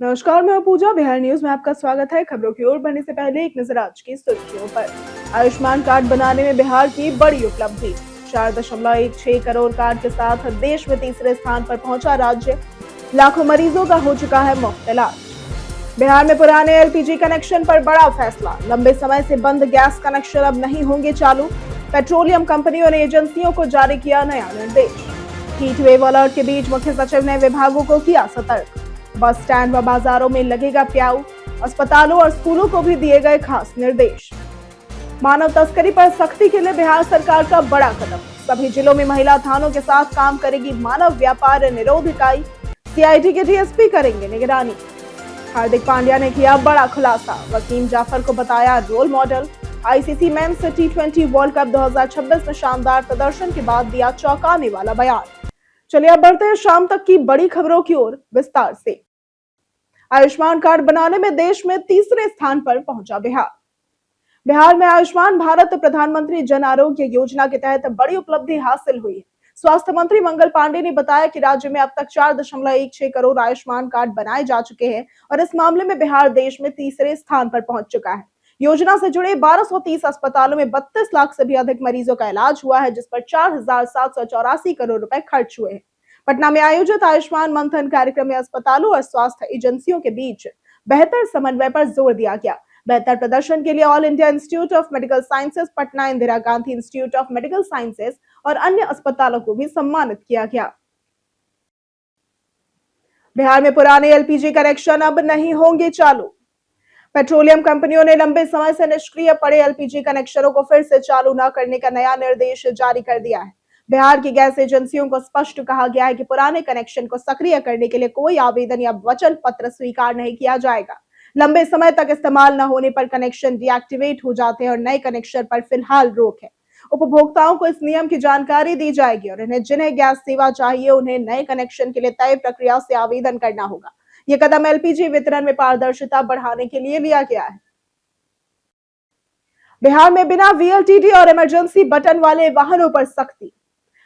नमस्कार, मैं पूजा। बिहार न्यूज में आपका स्वागत है। खबरों की ओर बढ़ने से पहले एक नजर आज की सुर्खियों पर। आयुष्मान कार्ड बनाने में बिहार की बड़ी उपलब्धि। 4.16 करोड़ कार्ड के साथ देश में तीसरे स्थान पर पहुंचा राज्य। लाखों मरीजों का हो चुका है मुफ्त इलाज। बिहार में पुराने एलपीजी कनेक्शन पर बड़ा फैसला। लंबे समय से बंद गैस कनेक्शन अब नहीं होंगे चालू। पेट्रोलियम कंपनियों ने एजेंसियों को जारी किया नया निर्देश। हीट वेव अलर्ट के बीच मुख्य सचिव ने विभागों को किया सतर्क। बस स्टैंड व बाजारों में लगेगा प्याऊ। अस्पतालों और स्कूलों को भी दिए गए खास निर्देश। मानव तस्करी पर सख्ती के लिए बिहार सरकार का बड़ा कदम। सभी जिलों में महिला थानों के साथ काम करेगी मानव व्यापार निरोध इकाई। सीआईडी के डीएसपी करेंगे निगरानी। हार्दिक पांड्या ने किया बड़ा खुलासा। वसीम जाफर को बताया role model. ICC men's T20 world cup 2026 में शानदार प्रदर्शन के बाद दिया चौंकाने वाला बयान। चलिए अब बढ़ते हैं शाम तक की बड़ी खबरों की ओर विस्तार से। आयुष्मान कार्ड बनाने में देश में तीसरे स्थान पर पहुंचा बिहार। बिहार में आयुष्मान भारत प्रधानमंत्री जन आरोग्य योजना के तहत बड़ी उपलब्धि हासिल हुई है। स्वास्थ्य मंत्री मंगल पांडे ने बताया कि राज्य में अब तक 4.16 करोड़ आयुष्मान कार्ड बनाए जा चुके हैं और इस मामले में बिहार देश में तीसरे स्थान पर पहुंच चुका है। योजना से जुड़े 1230 अस्पतालों में 32 लाख से भी अधिक मरीजों का इलाज हुआ है, जिस पर 4,784 करोड़ रुपए खर्च हुए हैं। पटना में आयोजित आयुष्मान मंथन कार्यक्रम में अस्पतालों और स्वास्थ्य एजेंसियों के बीच बेहतर समन्वय पर जोर दिया गया। बेहतर प्रदर्शन के लिए all India institute of medical sciences Patna, Indira Gandhi institute of medical sciences और अन्य अस्पतालों को भी सम्मानित किया गया। बिहार में पुराने एलपीजी कनेक्शन अब नहीं होंगे चालू। पेट्रोलियम कंपनियों ने लंबे समय से निष्क्रिय पड़े एलपीजी कनेक्शनों को फिर से चालू न करने का नया निर्देश जारी कर दिया है। बिहार की गैस एजेंसियों को स्पष्ट कहा गया है कि पुराने कनेक्शन को सक्रिय करने के लिए कोई आवेदन या वचन पत्र स्वीकार नहीं किया जाएगा। लंबे समय तक इस्तेमाल न होने पर कनेक्शन डीएक्टिवेट हो जाते हैं और नए कनेक्शन पर फिलहाल रोक है। उपभोक्ताओं को इस नियम की जानकारी दी जाएगी और जिन्हें गैस सेवा चाहिए उन्हें नए कनेक्शन के लिए तय प्रक्रिया से आवेदन करना होगा। ये कदम एलपीजी वितरण में पारदर्शिता बढ़ाने के लिए लिया गया है। बिहार में बिना वीएलटीडी और इमरजेंसी बटन वाले वाहनों पर सख्ती।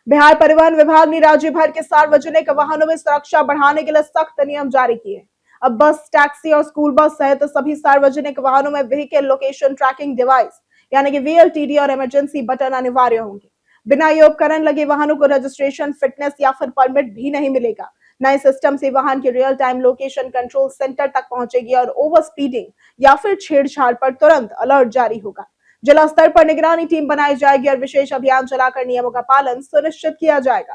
बिहार परिवहन विभाग ने राज्य भर के सार्वजनिक वाहनों में सुरक्षा बढ़ाने के लिए सख्त नियम जारी किए। अब बस, टैक्सी और स्कूल बस सहित सभी सार्वजनिक वाहनों में व्हीकल लोकेशन ट्रैकिंग डिवाइस यानी कि वीएलटीडी और इमरजेंसी बटन अनिवार्य होंगे। बिना ये उपकरण लगे वाहनों को रजिस्ट्रेशन, फिटनेस या फिर परमिट भी नहीं मिलेगा। नए सिस्टम से वाहन की real time location control centre तक पहुंचेगी और ओवर स्पीडिंग या फिर छेड़छाड़ पर तुरंत अलर्ट जारी होगा। जिला स्तर पर निगरानी टीम बनाई जाएगी और विशेष अभियान चलाकर नियमों का पालन सुनिश्चित किया जाएगा।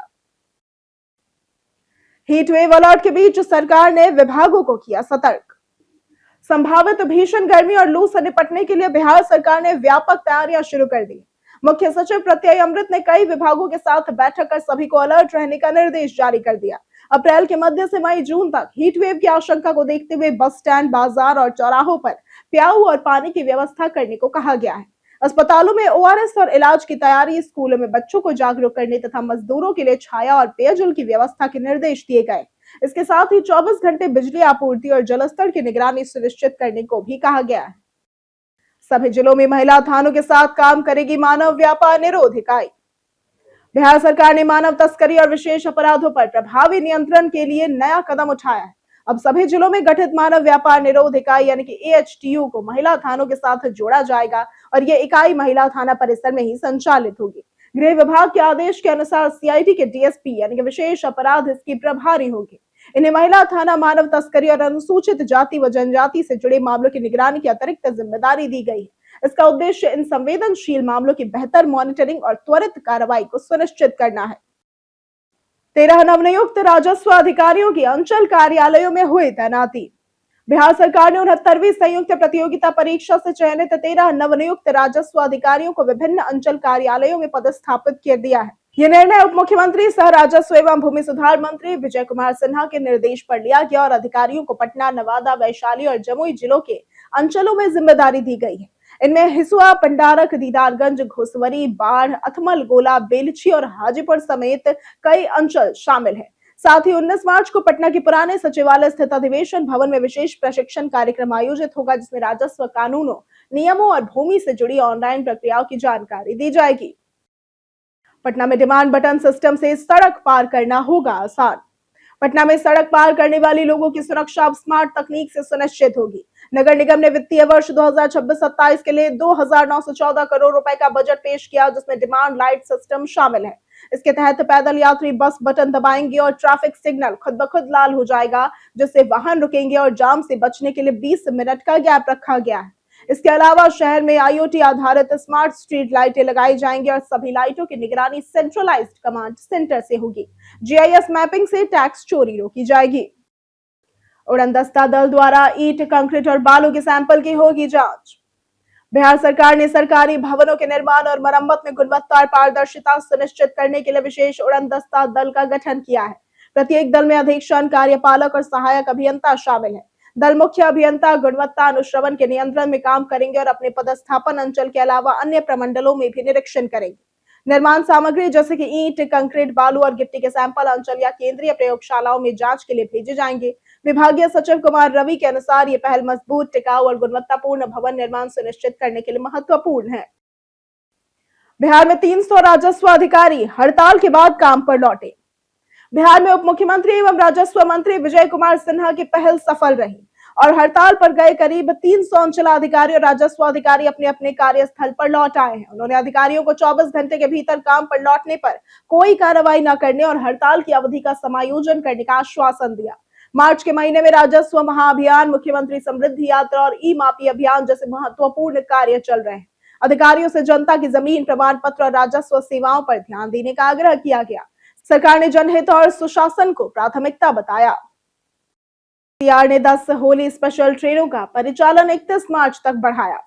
हीट वेव अलर्ट के बीच सरकार ने विभागों को किया सतर्क। संभावित भीषण गर्मी और लू से निपटने के लिए बिहार सरकार ने व्यापक तैयारियां शुरू कर दी। मुख्य सचिव प्रत्यय अमृत ने कई विभागों के साथ बैठक कर सभी को अलर्ट रहने का निर्देश जारी कर दिया। अप्रैल के मध्य से मई जून तक हीट वेव की आशंका को देखते हुए बस स्टैंड, बाजार और चौराहों पर प्याऊ और पानी की व्यवस्था करने को कहा गया है। अस्पतालों में ओआरएस और इलाज की तैयारी, स्कूलों में बच्चों को जागरूक करने तथा मजदूरों के लिए छाया और पेयजल की व्यवस्था के निर्देश दिए गए। इसके साथ ही 24 घंटे बिजली आपूर्ति और जलस्तर की निगरानी सुनिश्चित करने को भी कहा गया है। सभी जिलों में महिला थानों के साथ काम करेगी मानव व्यापार निरोध इकाई। बिहार सरकार ने मानव तस्करी और विशेष अपराधों पर प्रभावी नियंत्रण के लिए नया कदम उठाया है। अब सभी जिलों में गठित मानव व्यापार निरोध इकाई यानी कि एएचटीयू को महिला थानों के साथ जोड़ा जाएगा और ये इकाई महिला थाना परिसर में ही संचालित होगी। गृह विभाग के आदेश के अनुसार सीआईडी के डीएसपी यानी कि विशेष अपराध इसकी प्रभारी होगी। इन्हें महिला थाना मानव तस्करी और अनुसूचित जाति व जनजाति से जुड़े मामलों की निगरानी की अतिरिक्त जिम्मेदारी दी गई है। इसका उद्देश्य इन संवेदनशील मामलों की बेहतर मॉनिटरिंग और त्वरित कार्रवाई को सुनिश्चित करना है। 13 नवनियुक्त राजस्व अधिकारियों की अंचल कार्यालयों में हुई तैनाती। बिहार सरकार ने 69वीं संयुक्त प्रतियोगिता परीक्षा से चयनित 13 नवनियुक्त राजस्व अधिकारियों को विभिन्न अंचल कार्यालयों में पदस्थापित कर दिया है। यह निर्णय उप मुख्यमंत्री सह राजस्व एवं भूमि सुधार मंत्री विजय कुमार सिन्हा के निर्देश पर लिया गया और अधिकारियों को पटना, नवादा, वैशाली और जमुई जिलों के अंचलों में जिम्मेदारी दी गई है। इनमें हिसुआ, पंडारक, दीदारगंज, घोसवरी, बाढ़, अथमल, गोला, बेलछी और हाजीपुर समेत कई अंचल शामिल हैं। साथ ही 19 मार्च को पटना के पुराने सचिवालय स्थित अधिवेशन भवन में विशेष प्रशिक्षण कार्यक्रम आयोजित होगा, जिसमें राजस्व कानूनों, नियमों और भूमि से जुड़ी ऑनलाइन प्रक्रियाओं की जानकारी दी जाएगी। पटना में डिमांड बटन सिस्टम से सड़क पार करना होगा आसान। पटना में सड़क पार करने वाले लोगों की सुरक्षा अब स्मार्ट तकनीक से सुनिश्चित होगी। नगर निगम ने वित्तीय वर्ष 2026-27 के लिए 2,914 करोड़ रुपए का बजट पेश किया, जिसमें डिमांड लाइट सिस्टम शामिल है। इसके तहत पैदल यात्री बस बटन दबाएंगे और ट्रैफिक सिग्नल खुद ब खुद लाल हो जाएगा, जिससे वाहन रुकेंगे और जाम से बचने के लिए 20 मिनट का गैप रखा गया है। इसके अलावा शहर में IoT आधारित स्मार्ट स्ट्रीट लाइटें लगाई जाएंगी और सभी लाइटों की निगरानी सेंट्रलाइज्ड कमांड सेंटर से होगी। GIS मैपिंग से टैक्स चोरी रोकी जाएगी। उड़नदस्ता दल द्वारा ईंट, कंक्रीट और बालू के सैंपल की होगी जांच। बिहार सरकार ने सरकारी भवनों के निर्माण और मरम्मत में गुणवत्ता और पारदर्शिता सुनिश्चित करने के लिए विशेष उड़नदस्ता दल का गठन किया है। प्रत्येक दल में अधीक्षण, कार्यपालक और सहायक अभियंता शामिल है। दल मुख्य अभियंता गुणवत्ता अनुश्रवण के नियंत्रण में काम करेंगे और अपने पदस्थापन अंचल के अलावा अन्य प्रमंडलों में भी निरीक्षण करेंगे। निर्माण सामग्री जैसे कि ईंट, कंक्रीट, बालू और गिट्टी के सैंपल अंचल या केंद्रीय प्रयोगशालाओं में जांच के लिए भेजे जाएंगे। विभागीय सचिव कुमार रवि के अनुसार ये पहल मजबूत, टिकाऊ और गुणवत्तापूर्ण भवन निर्माण सुनिश्चित करने के लिए महत्वपूर्ण है। बिहार में 300 राजस्व अधिकारी हड़ताल के बाद काम पर लौटे। बिहार में उप मुख्यमंत्री एवं राजस्व मंत्री विजय कुमार सिन्हा की पहल सफल रही और हड़ताल पर गए करीब 300 अंचलाधिकारी और राजस्व अधिकारी अपने अपने कार्यस्थल पर लौट आए हैं। उन्होंने अधिकारियों को 24 घंटे के भीतर काम पर लौटने पर कोई कार्रवाई न करने और हड़ताल की अवधि का समायोजन करने का आश्वासन दिया। मार्च के महीने में राजस्व महाअभियान, मुख्यमंत्री समृद्धि यात्रा और ई-मापी अभियान जैसे महत्वपूर्ण कार्य चल रहे हैं। अधिकारियों से जनता की जमीन, प्रमाण पत्र और राजस्व सेवाओं पर ध्यान देने का आग्रह किया गया। सरकार ने जनहित और सुशासन को प्राथमिकता बताया। सीआर ने 10 होली स्पेशल ट्रेनों का परिचालन 31 मार्च तक बढ़ाया।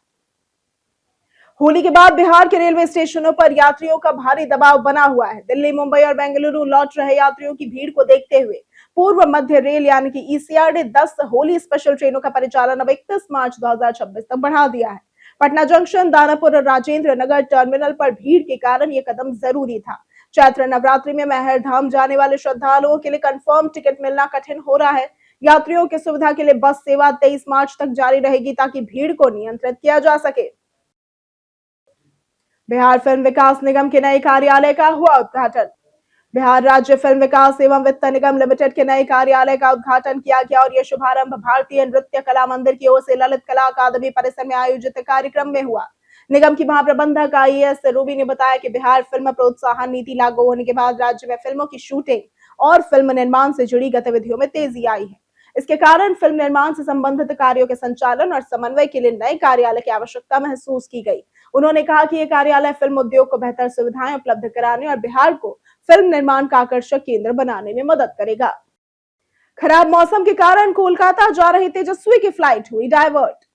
होली के बाद बिहार के रेलवे स्टेशनों पर यात्रियों का भारी दबाव बना हुआ है। दिल्ली, मुंबई और बेंगलुरु लौट रहे यात्रियों की भीड़ को देखते हुए पूर्व मध्य रेल यानी कि ECR ने 10 होली स्पेशल ट्रेनों का परिचालन अब 31 मार्च 2026 तक बढ़ा दिया है। पटना जंक्शन, दानापुर और राजेंद्र नगर टर्मिनल पर भीड़ के कारण यह कदम जरूरी था। चैत्र नवरात्रि में महर धाम जाने वाले श्रद्धालुओं के लिए कंफर्म टिकट मिलना कठिन हो रहा है। यात्रियों की सुविधा के लिए बस सेवा 23 मार्च तक जारी रहेगी ताकि भीड़ को नियंत्रित किया जा सके। बिहार फिल्म विकास निगम के नए कार्यालय का हुआ उद्घाटन। बिहार राज्य फिल्म विकास एवं वित्त निगम लिमिटेड के नए कार्यालय का उद्घाटन किया गया और यह शुभारंभ भारतीय नृत्य कला मंदिर की ओर से ललित कला अकादमी परिसर में आयोजित कार्यक्रम में हुआ। निगम की महाप्रबंधक IAS रूबी ने बताया कि बिहार फिल्म प्रोत्साहन नीति लागू होने के बाद राज्य में फिल्मों की शूटिंग और फिल्म निर्माण से जुड़ी गतिविधियों में तेजी आई है। इसके कारण फिल्म निर्माण से संबंधित कार्यों के संचालन और समन्वय के लिए नए कार्यालय की आवश्यकता महसूस की गई। उन्होंने कहा कि यह कार्यालय फिल्म उद्योग को बेहतर सुविधाएं उपलब्ध कराने और बिहार को फिल्म निर्माण का आकर्षक केंद्र बनाने में मदद करेगा। खराब मौसम के कारण कोलकाता जा रही तेजस्वी की फ्लाइट हुई डायवर्ट।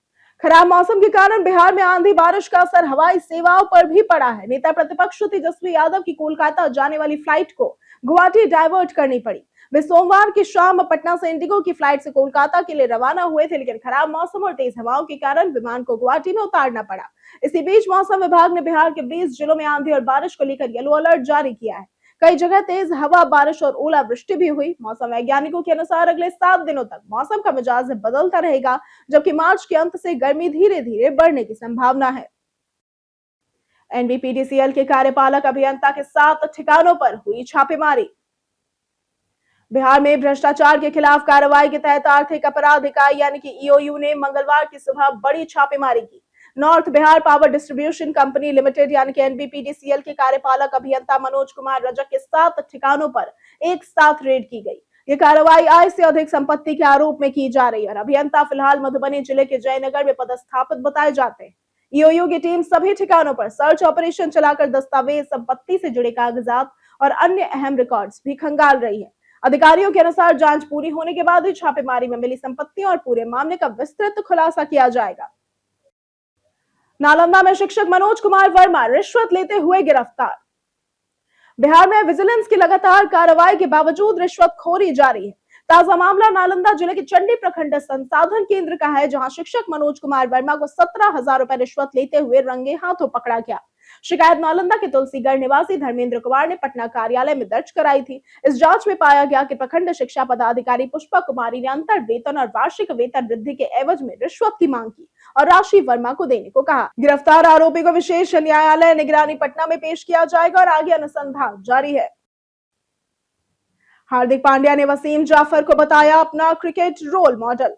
खराब मौसम के कारण बिहार में आंधी बारिश का असर हवाई सेवाओं पर भी पड़ा है। नेता प्रतिपक्ष तेजस्वी यादव की कोलकाता जाने वाली फ्लाइट को गुवाहाटी डायवर्ट करनी पड़ी। वे सोमवार की शाम पटना से इंडिगो की फ्लाइट से कोलकाता के लिए रवाना हुए थे, लेकिन खराब मौसम और तेज हवाओं के कारण विमान को गुवाहाटी में उतारना पड़ा। इसी बीच मौसम विभाग ने बिहार के 20 जिलों में आंधी और बारिश को लेकर येलो अलर्ट जारी किया है। कई जगह तेज हवा, बारिश और ओलावृष्टि भी हुई। मौसम वैज्ञानिकों के अनुसार अगले 7 दिनों तक मौसम का मिजाज बदलता रहेगा, जबकि मार्च के अंत से गर्मी धीरे धीरे बढ़ने की संभावना है। NBPDCL के कार्यपालक अभियंता के 7 ठिकानों पर हुई छापेमारी। बिहार में भ्रष्टाचार के खिलाफ कार्रवाई के तहत आर्थिक अपराध इकाई यानी कि EOU ने मंगलवार की सुबह बड़ी छापेमारी की। North Bihar power distribution company limited यानी कि NBPDCL के कार्यपालक अभियंता मनोज कुमार रजक के 7 ठिकानों पर एक साथ रेड की गई। ये कार्रवाई आय से अधिक संपत्ति के आरोप में की जा रही है। अभियंता फिलहाल मधुबनी जिले के जयनगर में पदस्थापित बताए जाते हैं। EOU की टीम सभी ठिकानों पर सर्च ऑपरेशन चलाकर दस्तावेज, संपत्ति से जुड़े कागजात और अन्य अहम रिकॉर्ड्स भी खंगाल रही है। अधिकारियों के अनुसार जांच पूरी होने के बाद ही छापेमारी में मिली संपत्ति और पूरे मामले का विस्तृत खुलासा किया जाएगा। नालंदा में शिक्षक मनोज कुमार वर्मा रिश्वत लेते हुए गिरफ्तार। बिहार में विजिलेंस की लगातार कार्रवाई के बावजूद रिश्वतखोरी जारी है। ताजा मामला नालंदा जिले के चंडी प्रखंड संसाधन केंद्र का है, जहां शिक्षक मनोज कुमार वर्मा को 17,000 रुपए रिश्वत लेते हुए रंगे हाथों पकड़ा गया। शिकायत नालंदा के तुलसीगढ़ निवासी धर्मेंद्र कुमार ने पटना कार्यालय में दर्ज कराई थी। इस जांच में पाया गया कि प्रखंड शिक्षा पदाधिकारी पुष्पा कुमारी ने अंतर वेतन और वार्षिक वेतन वृद्धि के एवज में रिश्वत की मांग की और राशि वर्मा को देने को कहा। गिरफ्तार आरोपी को विशेष न्यायालय निगरानी पटना में पेश किया जाएगा और आगे अनुसंधान जारी है। हार्दिक पांड्या ने वसीम जाफर को बताया अपना क्रिकेट रोल मॉडल।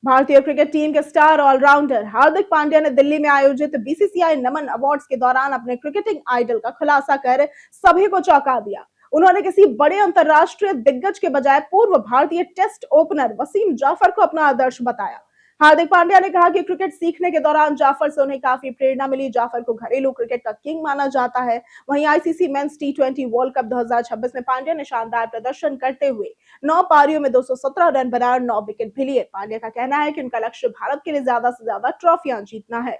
भारतीय क्रिकेट टीम के स्टार ऑलराउंडर हार्दिक पांड्या ने दिल्ली में आयोजित बीसीसीआई नमन अवार्ड्स के दौरान अपने क्रिकेटिंग आइडल का खुलासा कर सभी को चौंका दिया। उन्होंने किसी बड़े अंतरराष्ट्रीय दिग्गज के बजाय पूर्व भारतीय टेस्ट ओपनर वसीम जाफर को अपना आदर्श बताया। हार्दिक पांड्या ने कहा कि क्रिकेट सीखने के दौरान जाफर से उन्हें काफी प्रेरणा मिली। जाफर को घरेलू क्रिकेट का किंग माना जाता है। वहीं आईसीसी मेंस टी20 वर्ल्ड कप 2026 में पांड्या ने शानदार प्रदर्शन करते हुए 9 पारियों में 217 रन बनाए और 9 विकेट भी लिए। पांड्या का कहना है कि उनका लक्ष्य भारत के लिए ज्यादा से ज्यादा ट्रॉफियां जीतना है।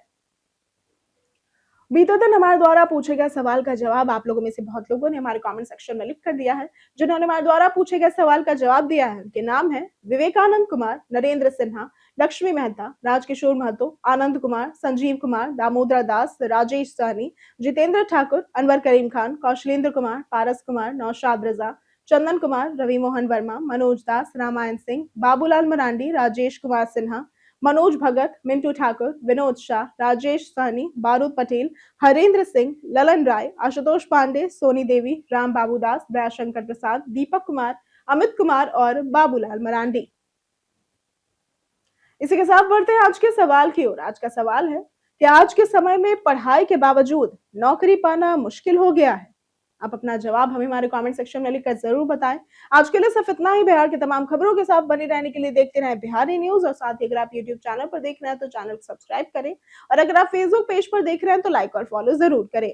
बीते दिन हमारे द्वारा पूछे गए सवाल का जवाब आप लोगों में से बहुत लोगों ने हमारे कमेंट सेक्शन में लिख कर दिया है। जिन्होंने हमारे द्वारा पूछे गए सवाल का जवाब दिया है उनके नाम है विवेकानंद कुमार, नरेंद्र सिन्हा, लक्ष्मी मेहता, राजकिशोर महतो, आनंद कुमार, संजीव कुमार, दामोदर दास, राजेश सहनी, जितेंद्र ठाकुर, अनवर करीम खान, कौशलेंद्र कुमार, पारस कुमार, नौशाद रजा, चंदन कुमार, रवि मोहन वर्मा, मनोज दास, रामायण सिंह, बाबूलाल मरांडी, राजेश कुमार सिन्हा, मनोज भगत, मिंटू ठाकुर, विनोद शाह, राजेश सहनी, बारूद पटेल, हरेंद्र सिंह, ललन राय, आशुतोष पांडे, सोनी देवी, राम बाबू दास, दयाशंकर प्रसाद, दीपक कुमार, अमित कुमार और बाबूलाल मरांडी। इसी के साथ बढ़ते हैं आज के सवाल की ओर। आज का सवाल है कि आज के समय में पढ़ाई के बावजूद नौकरी पाना मुश्किल हो गया है। आप अपना जवाब हमें हमारे कमेंट सेक्शन में लिखकर जरूर बताएं। आज के लिए सिर्फ इतना ही। बिहार की तमाम खबरों के साथ बने रहने के लिए देखते रहें बिहारी न्यूज और साथ ही अगर आप यूट्यूब चैनल पर देख रहे हैं तो चैनल को सब्सक्राइब करें और अगर आप फेसबुक पेज पर देख रहे हैं तो लाइक और फॉलो जरूर करें।